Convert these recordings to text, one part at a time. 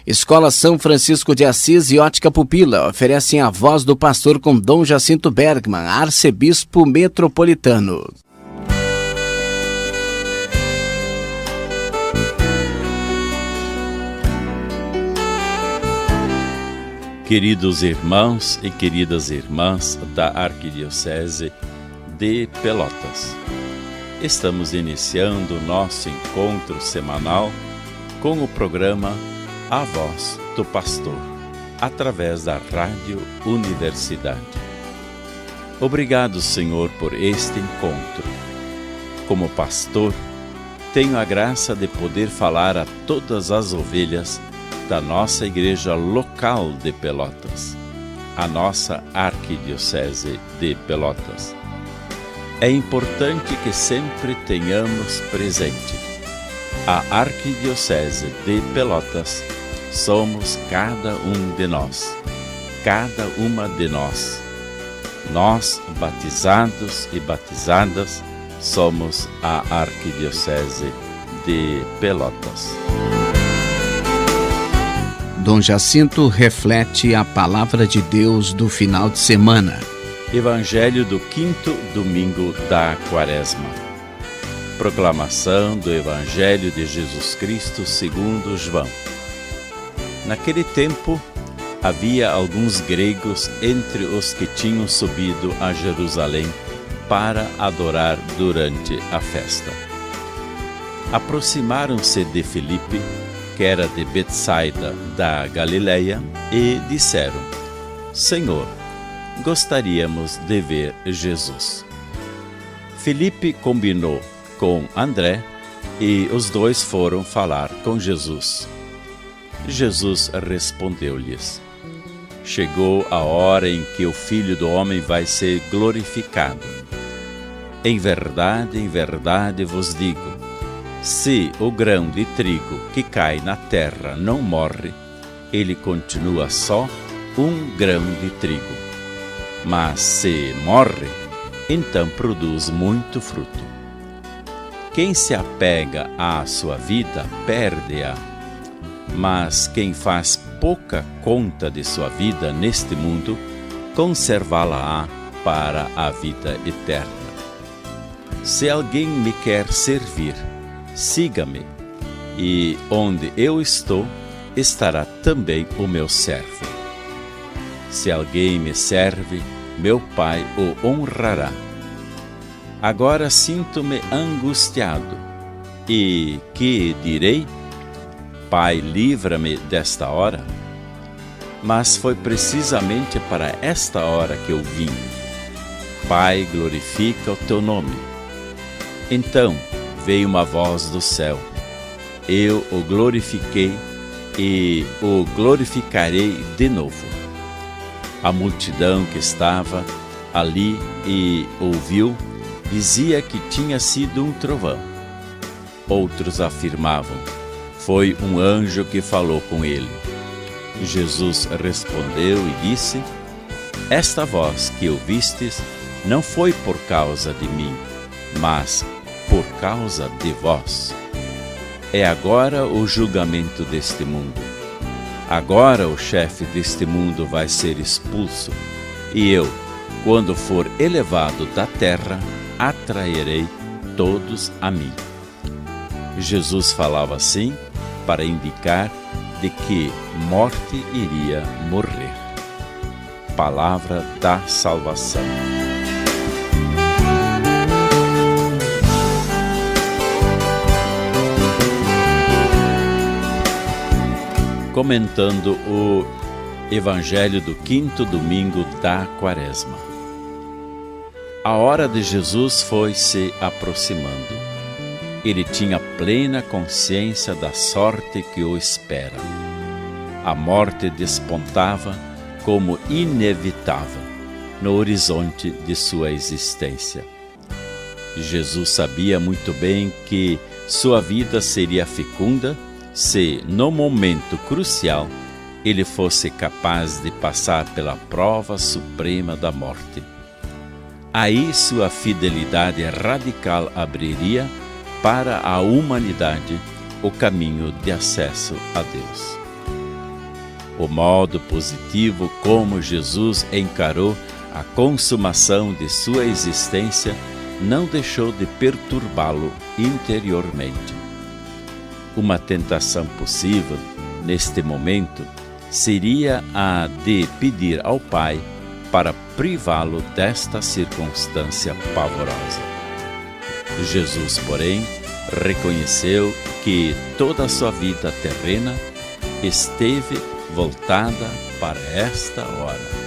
Escola São Francisco de Assis e Ótica Pupila oferecem a voz do pastor com Dom Jacinto Bergman, arcebispo metropolitano. Queridos irmãos e queridas irmãs da Arquidiocese de Pelotas, estamos iniciando o nosso encontro semanal com o programa A Voz do Pastor, através da Rádio Universidade. Obrigado, Senhor, por este encontro. Como pastor, tenho a graça de poder falar a todas as ovelhas da nossa igreja local de Pelotas, a nossa Arquidiocese de Pelotas. É importante que sempre tenhamos presente: a Arquidiocese de Pelotas somos cada um de nós, cada uma de nós. Nós, batizados e batizadas, somos a Arquidiocese de Pelotas. Dom Jacinto reflete a palavra de Deus do final de semana. Evangelho do 5º domingo da Quaresma. Proclamação do Evangelho de Jesus Cristo segundo João. Naquele tempo, havia alguns gregos entre os que tinham subido a Jerusalém para adorar durante a festa. Aproximaram-se de Filipe, que era de Betsaida da Galileia, e disseram: Senhor, gostaríamos de ver Jesus. Filipe combinou com André e os dois foram falar com Jesus. Jesus respondeu-lhes: Chegou a hora em que o Filho do Homem vai ser glorificado. Em verdade vos digo, se o grão de trigo que cai na terra não morre, ele continua só um grão de trigo. Mas se morre, então produz muito fruto. Quem se apega à sua vida, perde-a. Mas quem faz pouca conta de sua vida neste mundo, conservá-la-á para a vida eterna. Se alguém me quer servir, siga-me, e onde eu estou, estará também o meu servo. Se alguém me serve, meu Pai o honrará. Agora sinto-me angustiado, e que direi? Pai, livra-me desta hora. Mas foi precisamente para esta hora que eu vim. Pai, glorifica o teu nome. Então veio uma voz do céu. Eu o glorifiquei e o glorificarei de novo. A multidão que estava ali e ouviu, dizia que tinha sido um trovão. Outros afirmavam: foi um anjo que falou com ele. Jesus respondeu e disse: Esta voz que ouvistes não foi por causa de mim, mas por causa de vós. É agora o julgamento deste mundo. Agora o chefe deste mundo vai ser expulso, e eu, quando for elevado da terra, atrairei todos a mim. Jesus falava assim para indicar de que morte iria morrer. Palavra da salvação. Comentando o Evangelho do 5º domingo da Quaresma. A hora de Jesus foi se aproximando. Ele tinha plena consciência da sorte que o espera. A morte despontava como inevitável no horizonte de sua existência. Jesus sabia muito bem que sua vida seria fecunda se, no momento crucial, ele fosse capaz de passar pela prova suprema da morte. Aí sua fidelidade radical abriria para a humanidade o caminho de acesso a Deus. O modo positivo como Jesus encarou a consumação de sua existência não deixou de perturbá-lo interiormente. Uma tentação possível, neste momento, seria a de pedir ao Pai para privá-lo desta circunstância pavorosa. Jesus, porém, reconheceu que toda a sua vida terrena esteve voltada para esta hora.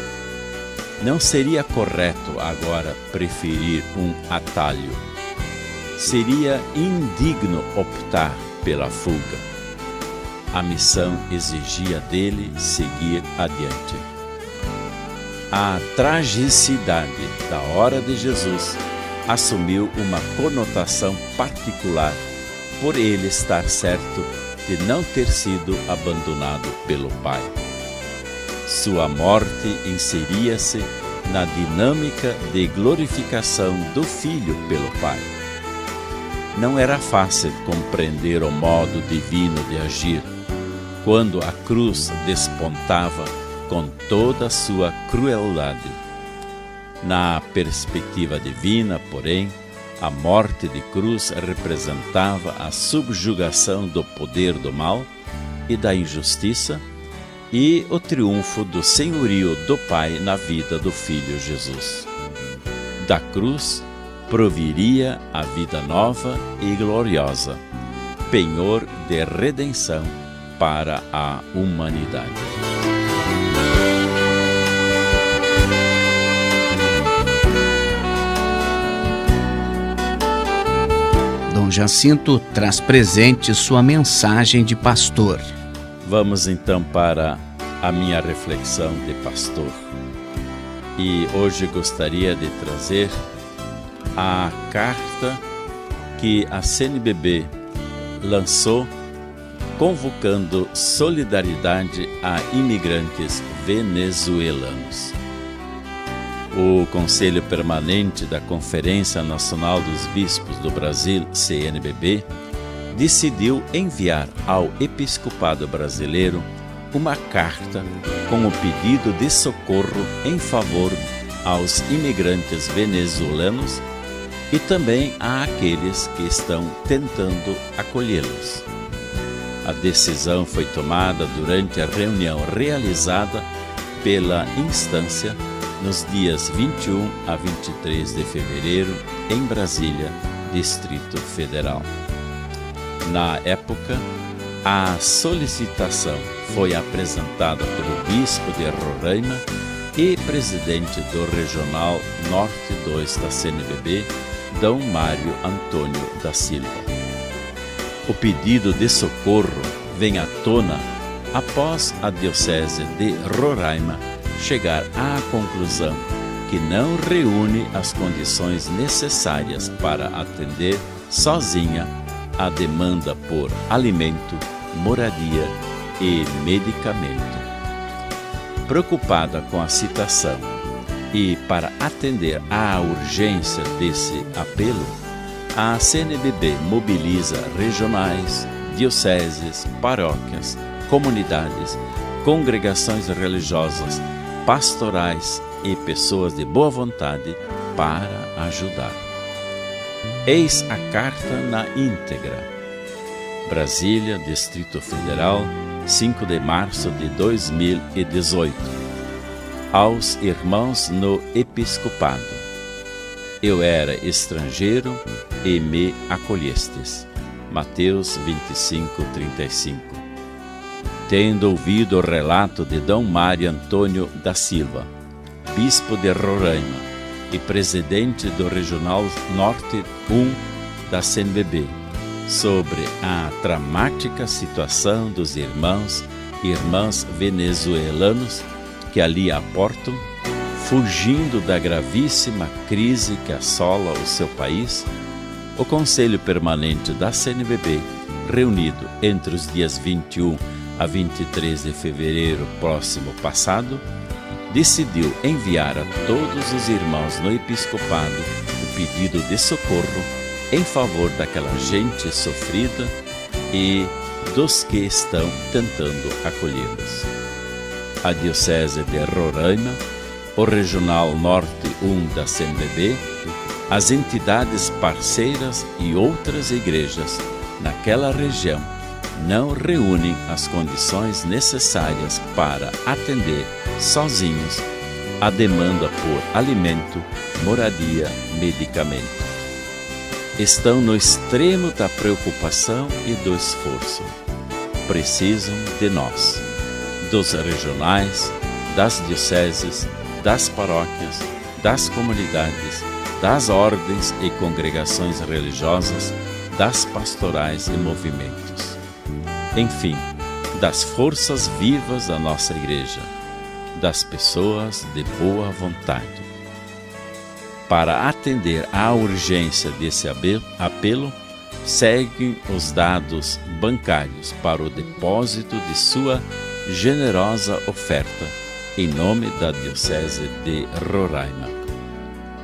Não seria correto agora preferir um atalho. Seria indigno optar pela fuga. A missão exigia dele seguir adiante. A tragicidade da hora de Jesus assumiu uma conotação particular por ele estar certo de não ter sido abandonado pelo Pai. Sua morte inseria-se na dinâmica de glorificação do Filho pelo Pai. Não era fácil compreender o modo divino de agir, quando a cruz despontava com toda a sua crueldade. Na perspectiva divina, porém, a morte de cruz representava a subjugação do poder do mal e da injustiça e o triunfo do senhorio do Pai na vida do Filho Jesus. Da cruz proviria a vida nova e gloriosa, penhor de redenção para a humanidade. Dom Jacinto traz presente sua mensagem de pastor. Vamos então para a minha reflexão de pastor. E hoje gostaria de trazer a carta que a CNBB lançou convocando solidariedade a imigrantes venezuelanos. O Conselho Permanente da Conferência Nacional dos Bispos do Brasil, CNBB, decidiu enviar ao Episcopado Brasileiro uma carta com o pedido de socorro em favor aos imigrantes venezuelanos e também àqueles que estão tentando acolhê-los. A decisão foi tomada durante a reunião realizada pela instância nos dias 21 a 23 de fevereiro, em Brasília, Distrito Federal. Na época, a solicitação foi apresentada pelo Bispo de Roraima e presidente do Regional Norte 2 da CNBB, D. Mário Antônio da Silva. O pedido de socorro vem à tona após a Diocese de Roraima chegar à conclusão que não reúne as condições necessárias para atender sozinha a demanda por alimento, moradia e medicamento. Preocupada com a situação e para atender à urgência desse apelo, a CNBB mobiliza regionais, dioceses, paróquias, comunidades, congregações religiosas, pastorais e pessoas de boa vontade para ajudar. Eis a carta na íntegra. Brasília, Distrito Federal, 5 de março de 2018. Aos irmãos no Episcopado. Eu era estrangeiro e me acolhestes. Mateus 25:35. Tendo ouvido o relato de D. Mário Antônio da Silva, bispo de Roraima e presidente do Regional Norte 1 da CNBB, sobre a dramática situação dos irmãos e irmãs venezuelanos que ali aportam, fugindo da gravíssima crise que assola o seu país, o Conselho Permanente da CNBB, reunido entre os dias 21 a 23 de fevereiro próximo passado, decidiu enviar a todos os irmãos no Episcopado o pedido de socorro em favor daquela gente sofrida e dos que estão tentando acolhê-los. a Diocese de Roraima, o Regional Norte 1 da CNBB, as entidades parceiras e outras igrejas naquela região não reúnem as condições necessárias para atender sozinhos a demanda por alimento, moradia, medicamento. Estão no extremo da preocupação e do esforço. Precisam de nós, dos regionais, das dioceses, das paróquias, das comunidades, das ordens e congregações religiosas, das pastorais e movimentos. Enfim, das forças vivas da nossa igreja, das pessoas de boa vontade. Para atender à urgência desse apelo, seguem os dados bancários para o depósito de sua generosa oferta, em nome da Diocese de Roraima.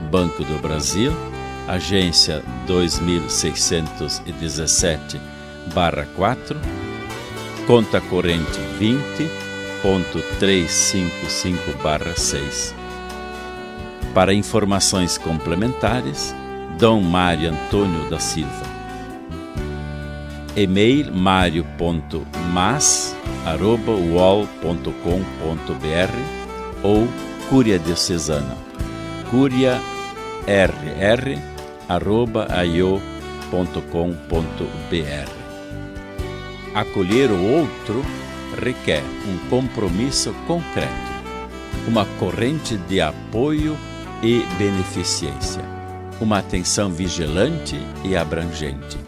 Banco do Brasil, agência 2617/4, conta corrente 20.355/6. Para informações complementares, Dom Mário Antônio da Silva. E-mail mario.mas@uol.com.br ou Cúria Diocesana, curiarr@aio.com.br. Acolher o outro requer um compromisso concreto, uma corrente de apoio e beneficência, uma atenção vigilante e abrangente,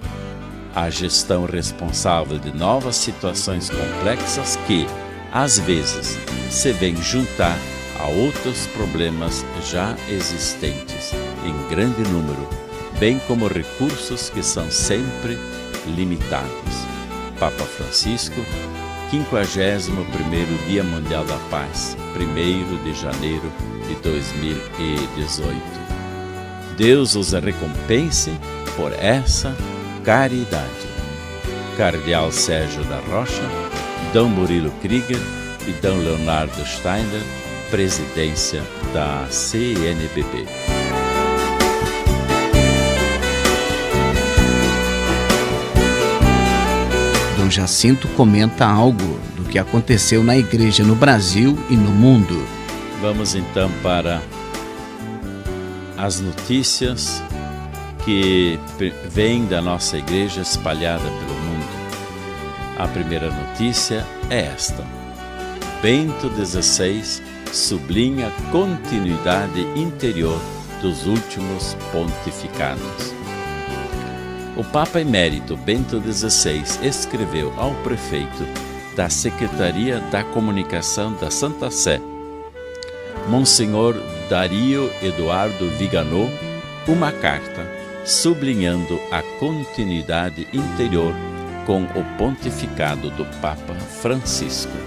a gestão responsável de novas situações complexas que, às vezes, se vêm juntar a outros problemas já existentes em grande número, bem como recursos que são sempre limitados. Papa Francisco, 51º Dia Mundial da Paz, 1º de janeiro de 2018. Deus os recompense por essa caridade. Cardeal Sérgio da Rocha, Dom Murilo Krieger e Dom Leonardo Steiner, Presidência da CNBB. Dom Jacinto comenta algo do que aconteceu na igreja no Brasil e no mundo. Vamos então para as notícias que vêm da nossa igreja espalhada pelo mundo. A primeira notícia é esta: Bento XVI sublinha a continuidade interior dos últimos pontificados. O Papa Emérito Bento XVI escreveu ao prefeito da Secretaria da Comunicação da Santa Sé, Monsenhor Dario Eduardo Viganò, uma carta sublinhando a continuidade interior com o pontificado do Papa Francisco.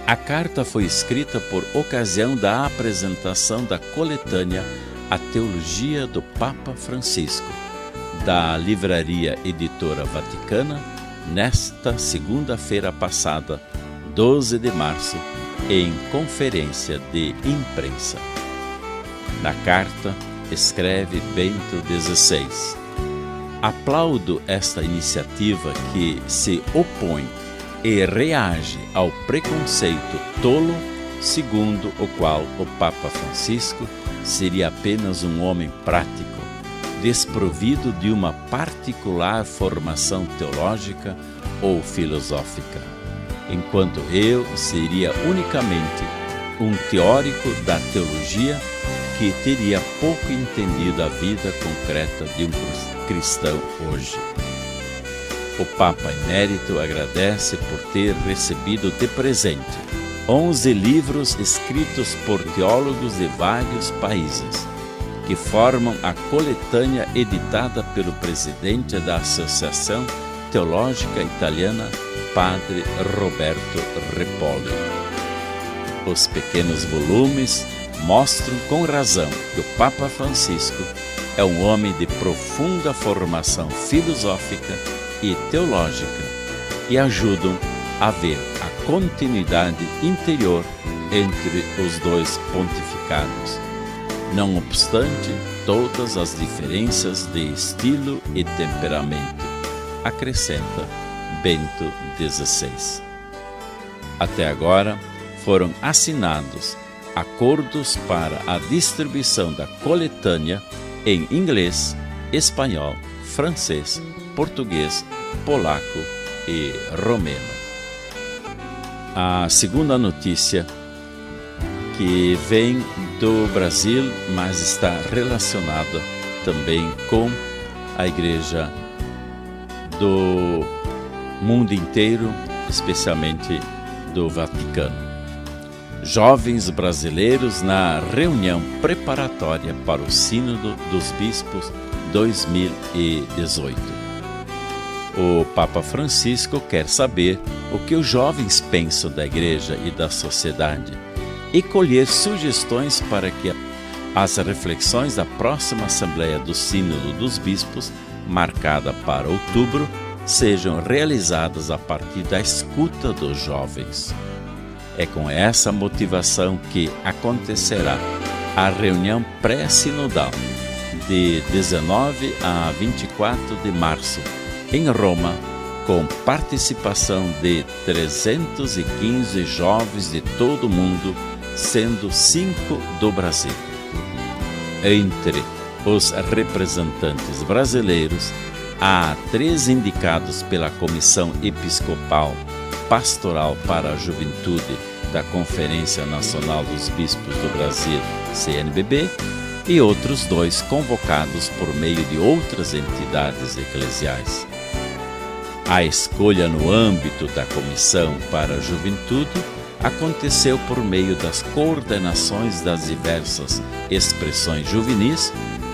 A carta foi escrita por ocasião da apresentação da coletânea A Teologia do Papa Francisco, da Livraria Editora Vaticana, nesta segunda-feira passada, 12 de março, em conferência de imprensa. Na carta, escreve Bento XVI: aplaudo esta iniciativa que se opõe e reage ao preconceito tolo, segundo o qual o Papa Francisco seria apenas um homem prático, desprovido de uma particular formação teológica ou filosófica, enquanto eu seria unicamente um teórico da teologia que teria pouco entendido a vida concreta de um cristão hoje. O Papa Emérito agradece por ter recebido de presente 11 livros escritos por teólogos de vários países, que formam a coletânea editada pelo presidente da Associação Teológica Italiana, Padre Roberto Repolli. Os pequenos volumes mostram com razão que o Papa Francisco é um homem de profunda formação filosófica e teológica e ajudam a ver a continuidade interior entre os dois pontificados, não obstante todas as diferenças de estilo e temperamento, acrescenta Bento XVI. Até agora foram assinados acordos para a distribuição da coletânea em inglês, espanhol, francês, português, polaco e romeno. A segunda notícia, que vem do Brasil, mas está relacionada também com a Igreja do mundo inteiro, especialmente do Vaticano. Jovens brasileiros na reunião preparatória para o Sínodo dos Bispos 2018. O Papa Francisco quer saber o que os jovens pensam da Igreja e da sociedade e colher sugestões para que as reflexões da próxima Assembleia do Sínodo dos Bispos, marcada para outubro, sejam realizadas a partir da escuta dos jovens. É com essa motivação que acontecerá a reunião pré-sinodal de 19 a 24 de março, em Roma, com participação de 315 jovens de todo o mundo, sendo 5 do Brasil. Entre os representantes brasileiros, há 3 indicados pela Comissão Episcopal Pastoral para a Juventude da Conferência Nacional dos Bispos do Brasil, CNBB, e outros 2 convocados por meio de outras entidades eclesiais. A escolha no âmbito da Comissão para a Juventude aconteceu por meio das coordenações das diversas expressões juvenis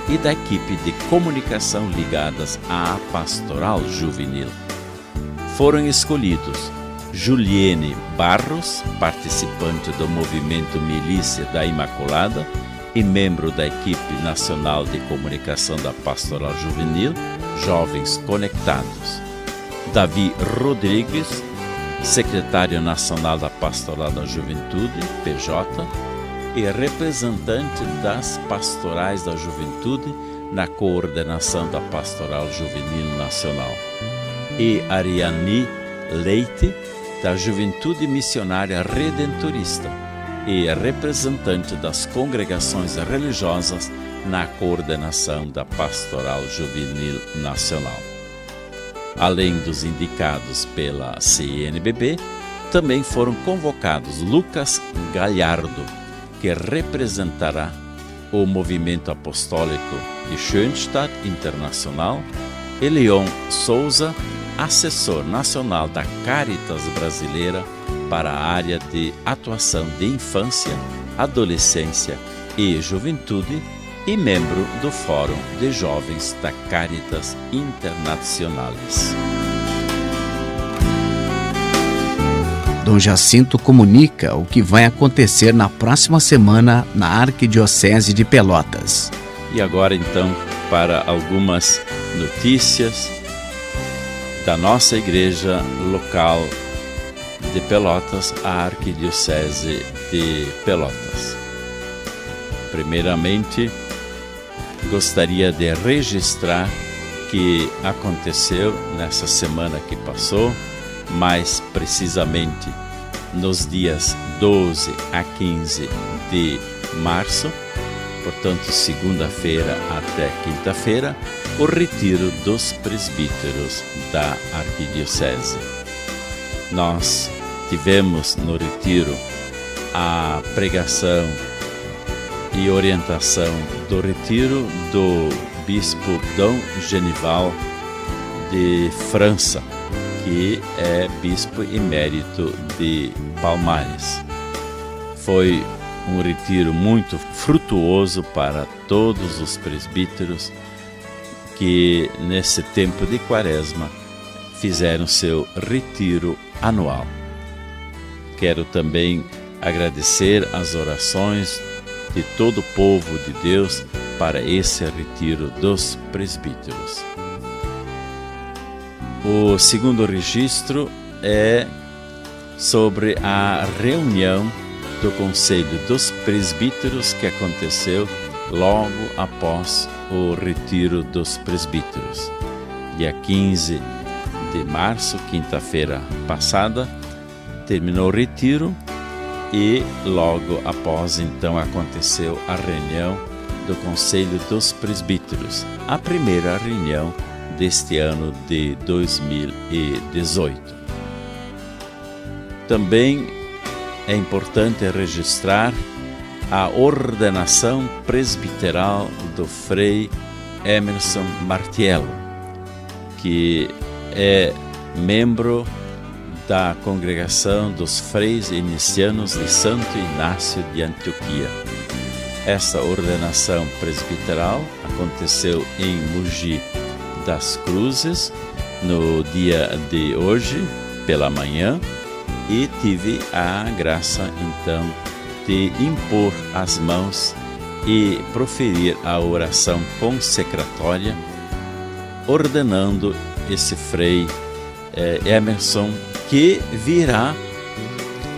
e da equipe de comunicação ligadas à pastoral juvenil. Foram escolhidos Juliene Barros, participante do movimento Milícia da Imaculada e membro da equipe nacional de comunicação da pastoral juvenil, Jovens Conectados. Davi Rodrigues, secretário nacional da Pastoral da Juventude, PJ, e representante das pastorais da juventude na coordenação da Pastoral Juvenil Nacional. E Ariane Leite, da Juventude Missionária Redentorista, e representante das congregações religiosas na coordenação da Pastoral Juvenil Nacional. Além dos indicados pela CNBB, também foram convocados Lucas Galhardo, que representará o movimento apostólico de Schoenstatt Internacional, e Leon Souza, assessor nacional da Caritas Brasileira para a área de atuação de infância, adolescência e juventude e membro do Fórum de Jovens da Caritas Internacionales. Dom Jacinto comunica o que vai acontecer na próxima semana na Arquidiocese de Pelotas. E agora então para algumas notícias da nossa igreja local de Pelotas, a Arquidiocese de Pelotas. Primeiramente, gostaria de registrar que aconteceu nessa semana que passou, mais precisamente nos dias 12 a 15 de março, portanto segunda-feira até quinta-feira, o retiro dos presbíteros da Arquidiocese. Nós tivemos no retiro a pregação e orientação do retiro do bispo Dom Genival de França, que é bispo emérito de Palmares. Foi um retiro muito frutuoso para todos os presbíteros que nesse tempo de Quaresma fizeram seu retiro anual. Quero também agradecer as orações de todo o povo de Deus para esse retiro dos presbíteros. O segundo registro é sobre a reunião do Conselho dos Presbíteros que aconteceu logo após o Retiro dos Presbíteros. Dia 15 de março, quinta-feira passada, terminou o retiro e logo após então aconteceu a reunião do Conselho dos Presbíteros, a primeira reunião deste ano de 2018. Também é importante registrar a ordenação presbiteral do Frei Emerson Martiello, que é membro da Congregação dos Freis Inicianos de Santo Inácio de Antioquia. Essa ordenação presbiteral aconteceu em Mogi das Cruzes no dia de hoje, pela manhã, e tive a graça então de impor as mãos e proferir a oração consecratória, ordenando esse Frei Emerson, que virá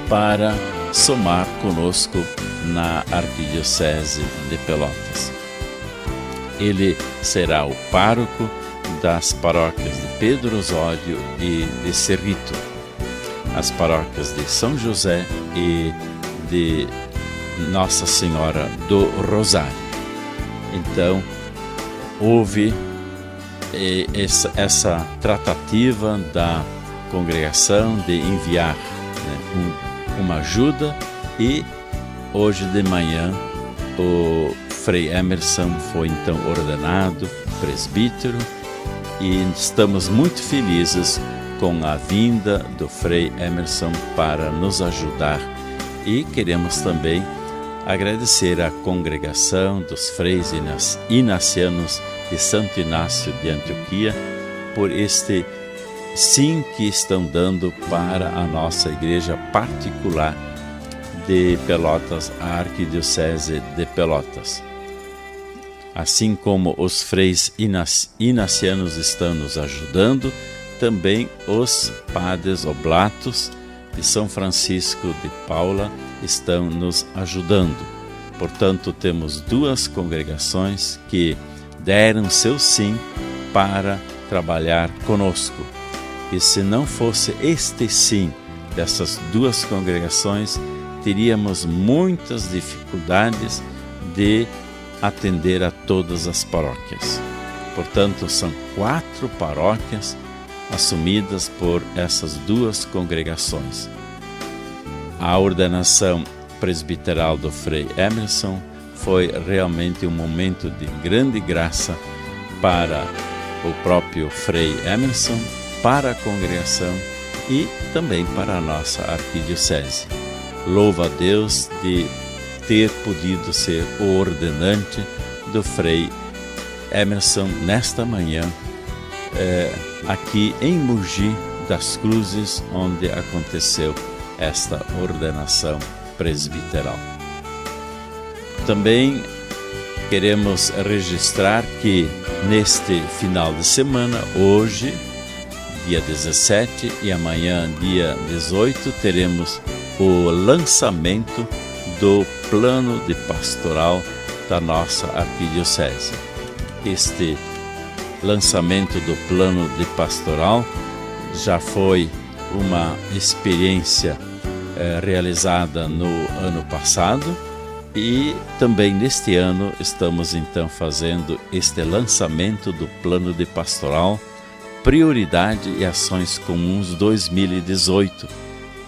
para somar conosco na Arquidiocese de Pelotas. Ele será o pároco das paróquias de Pedro Osório e de Cerrito, as paróquias de São José e de Nossa Senhora do Rosário. Então, houve essa tratativa da congregação de enviar uma ajuda, e hoje de manhã o Frei Emerson foi então ordenado presbítero, e estamos muito felizes com a vinda do Frei Emerson para nos ajudar, e queremos também agradecer à congregação dos freis inacianos de Santo Inácio de Antioquia por este sim que estão dando para a nossa igreja particular de Pelotas, a Arquidiocese de Pelotas. Assim como os freis inacianos estão nos ajudando, também os padres oblatos de São Francisco de Paula estão nos ajudando. Portanto, temos duas congregações que deram seu sim para trabalhar conosco. E se não fosse este sim dessas duas congregações, teríamos muitas dificuldades de atender a todas as paróquias. Portanto, são 4 paróquias assumidas por essas duas congregações. A ordenação presbiteral do Frei Emerson foi realmente um momento de grande graça para o próprio Frei Emerson, para a congregação e também para a nossa arquidiocese. Louva a Deus de ter podido ser o ordenante do Frei Emerson nesta manhã, aqui em Mogi das Cruzes, onde aconteceu esta ordenação presbiteral. Também queremos registrar que neste final de semana, hoje, dia 17 e amanhã, dia 18, teremos o lançamento do plano de pastoral da nossa arquidiocese. Este lançamento do plano de pastoral já foi uma experiência realizada no ano passado, e também neste ano estamos então fazendo este lançamento do plano de pastoral Prioridade e Ações Comuns 2018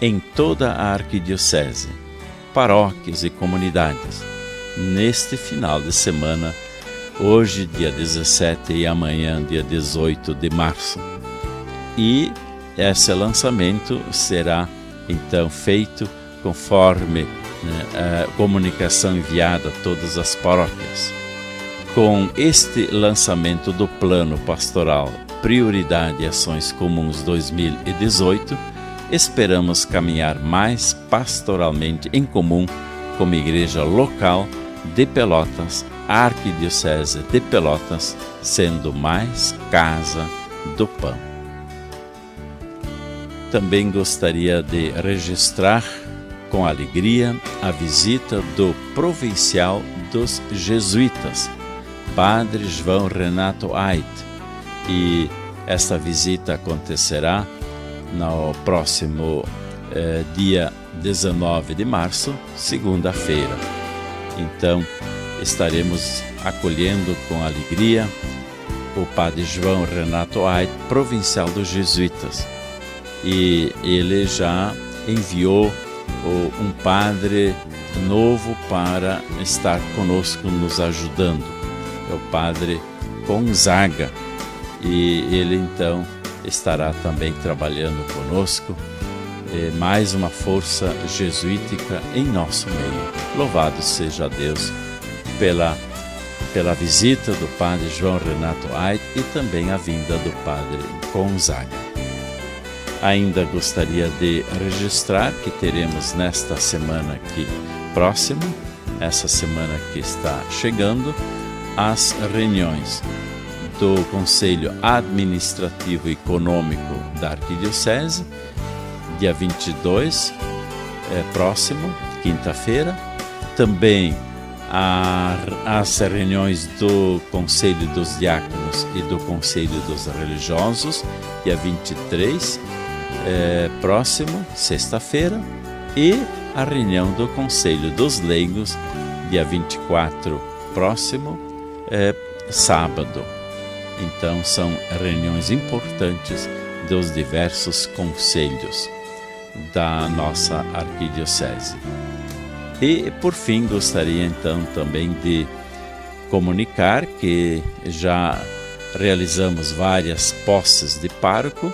em toda a arquidiocese, paróquias e comunidades, neste final de semana, hoje dia 17 e amanhã dia 18 de março. E esse lançamento será então feito conforme a comunicação enviada a todas as paróquias. Com este lançamento do plano pastoral Prioridade e Ações Comuns 2018, esperamos caminhar mais pastoralmente em comum como igreja local de Pelotas, a Arquidiocese de Pelotas, sendo mais casa do pão. Também gostaria de registrar com alegria a visita do provincial dos jesuítas, Padre João Renato Ait, e esta visita acontecerá no próximo dia 19 de março, segunda-feira. Então, estaremos acolhendo com alegria o Padre João Renato Ait, provincial dos jesuítas. E ele já enviou um padre novo para estar conosco, nos ajudando. É o Padre Gonzaga. E ele então estará também trabalhando conosco. Mais uma força jesuítica em nosso meio. Louvado seja Deus pela visita do Padre João Renato Ait e também a vinda do Padre Gonzaga. Ainda gostaria de registrar que teremos nesta semana aqui próxima, essa semana que está chegando, as reuniões do Conselho Administrativo e Econômico da Arquidiocese, dia 22, próximo, quinta-feira. Também as reuniões do Conselho dos Diáconos e do Conselho dos Religiosos, dia 23, próximo, sexta-feira. E a reunião do Conselho dos Leigos, dia 24, próximo, sábado. Então, são reuniões importantes dos diversos conselhos da nossa arquidiocese. E, por fim, gostaria então também de comunicar que já realizamos várias posses de pároco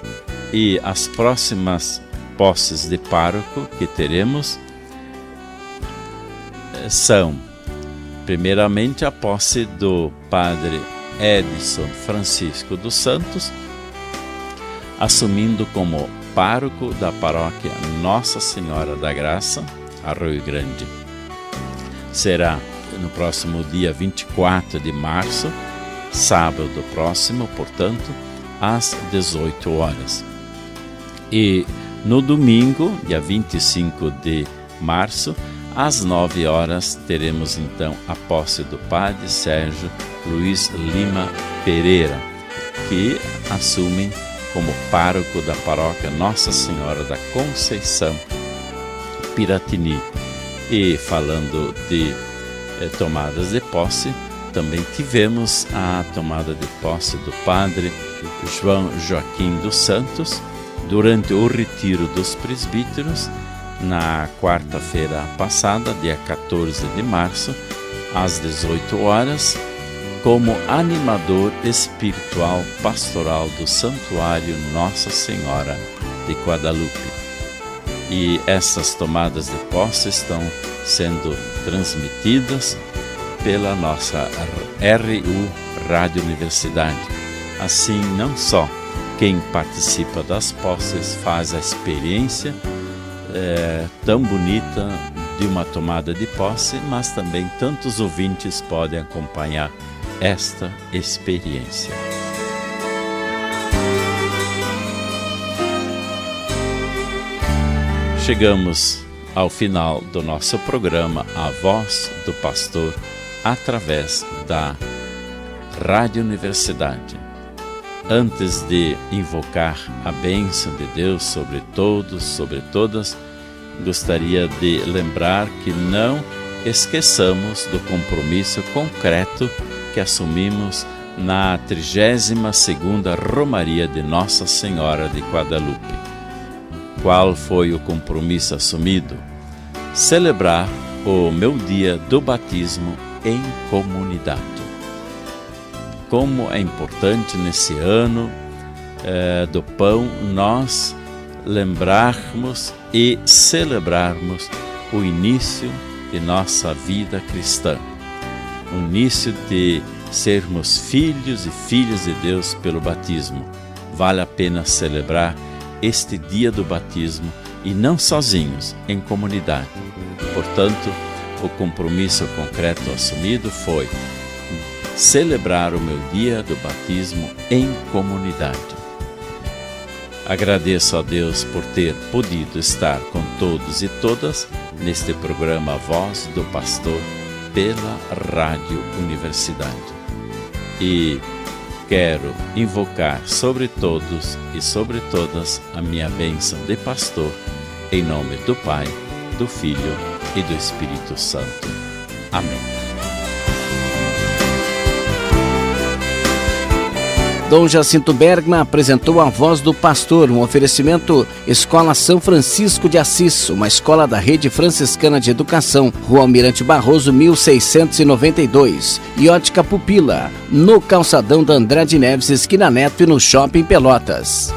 e as próximas posses de pároco que teremos são, primeiramente, a posse do Padre Edson Francisco dos Santos, assumindo como pároco da paróquia Nossa Senhora da Graça, Arroio Grande. Será no próximo dia 24 de março, sábado próximo, portanto, às 18 horas. E no domingo, dia 25 de março, às 9 horas, teremos então a posse do Padre Sérgio Luiz Lima Pereira, que assume como pároco da paróquia Nossa Senhora da Conceição, Piratini. E falando de tomadas de posse, também tivemos a tomada de posse do Padre João Joaquim dos Santos durante o retiro dos presbíteros, na quarta-feira passada, dia 14 de março, às 18 horas, como animador espiritual pastoral do Santuário Nossa Senhora de Guadalupe. E essas tomadas de posse estão sendo transmitidas pela nossa RU Rádio Universidade. Assim, não só quem participa das posses faz a experiência tão bonita de uma tomada de posse, mas também tantos ouvintes podem acompanhar esta experiência. Chegamos ao final do nosso programa A Voz do Pastor, através da Rádio Universidade. Antes de invocar a bênção de Deus sobre todos, sobre todas, gostaria de lembrar que não esqueçamos do compromisso concreto que assumimos na 32ª Romaria de Nossa Senhora de Guadalupe. Qual foi o compromisso assumido? Celebrar o meu dia do batismo em comunidade. Como é importante nesse ano do pão nós lembrarmos e celebrarmos o início de nossa vida cristã, o início de sermos filhos e filhas de Deus pelo batismo. Vale a pena celebrar este dia do batismo e não sozinhos, em comunidade. Portanto, o compromisso concreto assumido foi celebrar o meu dia do batismo em comunidade. Agradeço a Deus por ter podido estar com todos e todas neste programa Voz do Pastor pela Rádio Universidade. E quero invocar sobre todos e sobre todas a minha bênção de pastor, em nome do Pai, do Filho e do Espírito Santo. Amém. Dom Jacinto Bergman apresentou a Voz do Pastor, um oferecimento Escola São Francisco de Assis, uma escola da Rede Franciscana de Educação, Rua Almirante Barroso, 1692. E Ótica Pupila, no calçadão da Andrade Neves, esquina Neto e no Shopping Pelotas.